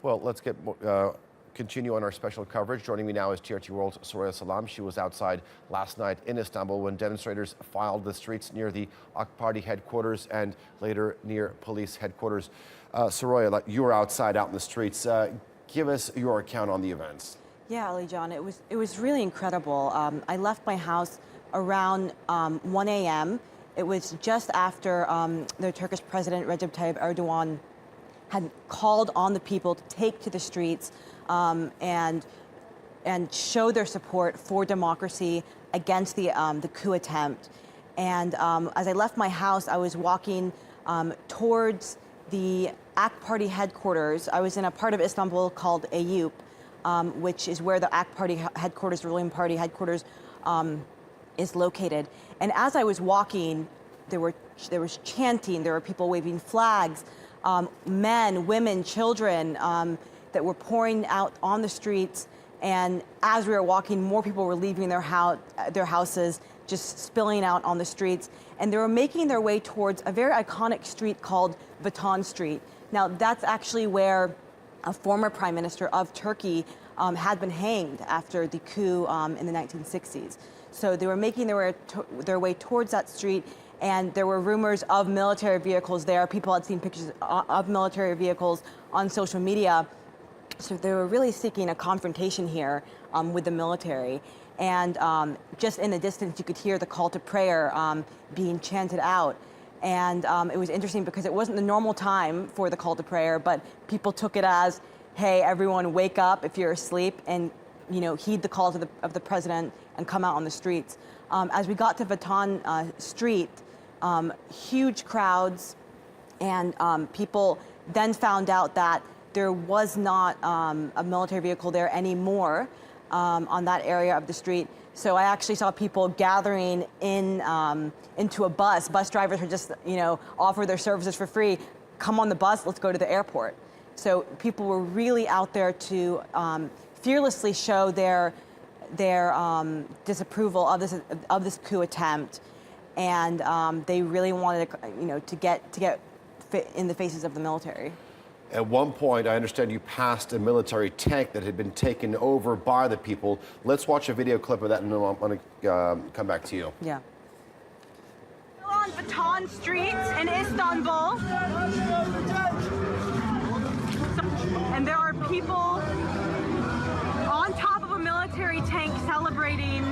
Well, let's continue on our special coverage. Joining me now is TRT World's Soraya Salam. She was outside last night in Istanbul when demonstrators filed the streets near the AK Party headquarters and later near police headquarters. Soraya, you were outside, out in the streets. Give us your account on the events. Yeah, Ali John, it was really incredible. I left my house around 1 a.m. It was just after the Turkish President Recep Tayyip Erdogan had called on the people to take to the streets and show their support for democracy against the coup attempt. And as I left my house, I was walking towards the AK Party headquarters. I was in a part of Istanbul called Eyüp, which is where the AK Party headquarters, the ruling party headquarters, is located. And as I was walking, there was chanting, there were people waving flags, men, women, children that were pouring out on the streets. And as we were walking, more people were leaving their houses, just spilling out on the streets. And they were making their way towards a very iconic street called Vatan Street. Now, that's actually where a former prime minister of Turkey had been hanged after the coup in the 1960s. So they were making their way towards that street, and there were rumors of military vehicles there. People had seen pictures of military vehicles on social media. So they were really seeking a confrontation here with the military. And just in the distance, you could hear the call to prayer being chanted out. And it was interesting because it wasn't the normal time for the call to prayer, but people took it as, hey, everyone wake up if you're asleep and heed the calls of the president and come out on the streets. As we got to Vatan Street, huge crowds, and people then found out that there was not a military vehicle there anymore on that area of the street. So I actually saw people gathering into a bus. Bus drivers were just, offer their services for free. Come on the bus, let's go to the airport. So people were really out there to fearlessly show their disapproval of this coup attempt, and they really wanted to get in the faces of the military. At one point, I understand you passed a military tank that had been taken over by the people. Let's watch a video clip of that, and then I'm going to come back to you. Yeah. On Vatan Street in Istanbul, and there are people on top of a military tank celebrating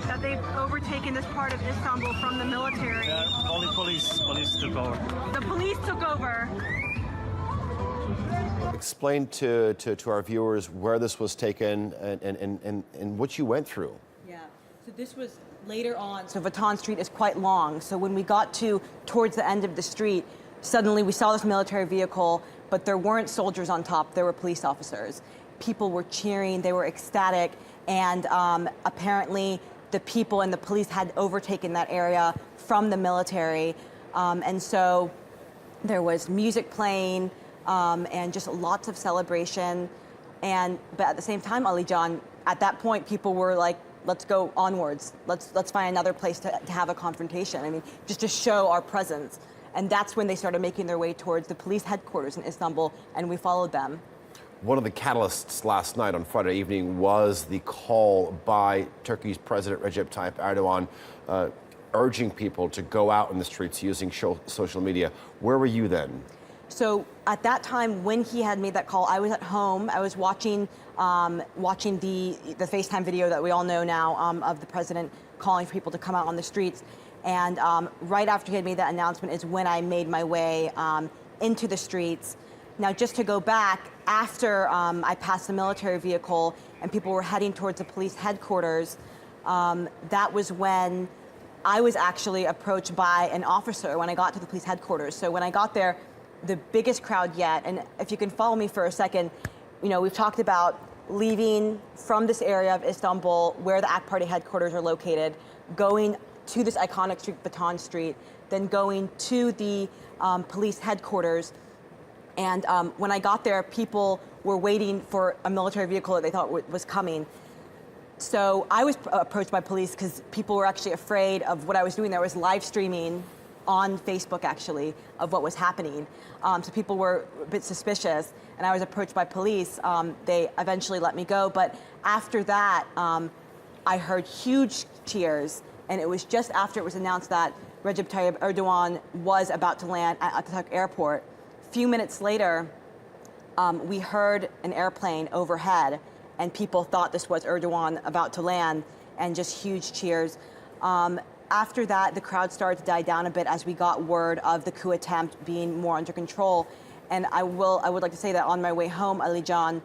that they've overtaken this part of Istanbul from the military. Yeah, only police took over. The police took over. Explain to our viewers where this was taken and what you went through. Yeah, so this was later on. So Vatan Street is quite long. So when we got towards the end of the street, suddenly we saw this military vehicle, but there weren't soldiers on top, there were police officers. People were cheering, they were ecstatic, and apparently the people and the police had overtaken that area from the military. And so there was music playing, and just lots of celebration. But at the same time, Ali John, at that point, people were like, let's go onwards. Let's find another place to have a confrontation. I mean, just to show our presence. And that's when they started making their way towards the police headquarters in Istanbul, and we followed them. One of the catalysts last night on Friday evening was the call by Turkey's President Recep Tayyip Erdogan urging people to go out in the streets using social media. Where were you then? So at that time, when he had made that call, I was at home. I was watching the FaceTime video that we all know now of the president calling for people to come out on the streets. And right after he had made that announcement is when I made my way into the streets. Now, just to go back, after I passed the military vehicle and people were heading towards the police headquarters, that was when I was actually approached by an officer when I got to the police headquarters. So when I got there, the biggest crowd yet, and if you can follow me for a second, we've talked about leaving from this area of Istanbul where the AK Party headquarters are located, going to this iconic street, Vatan Street, then going to the police headquarters. And when I got there, people were waiting for a military vehicle that they thought was coming. So I was approached by police because people were actually afraid of what I was doing. There was live streaming on Facebook actually of what was happening. So people were a bit suspicious, and I was approached by police. They eventually let me go, but after that, I heard huge cheers, and it was just after it was announced that Recep Tayyip Erdogan was about to land at Atatürk Airport. A few minutes later, we heard an airplane overhead, and people thought this was Erdogan about to land, and just huge cheers. After that, the crowd started to die down a bit as we got word of the coup attempt being more under control. And I would like to say that on my way home, Alijan,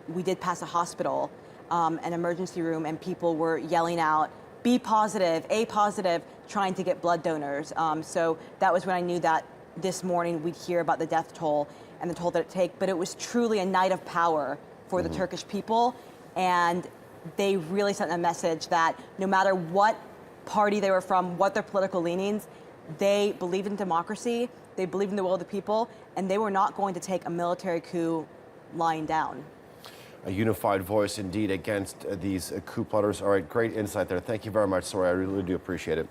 we did pass a hospital, an emergency room, and people were yelling out, "Be positive, A positive," trying to get blood donors. So that was when I knew that this morning we'd hear about the death toll and the toll that it take. But it was truly a night of power for the Turkish people, and they really sent a message that no matter what party they were from, what their political leanings, they believed in democracy, they believed in the will of the people, and they were not going to take a military coup lying down. A unified voice indeed against these coup plotters. All right, great insight there. Thank you very much, Soraya. I really do appreciate it.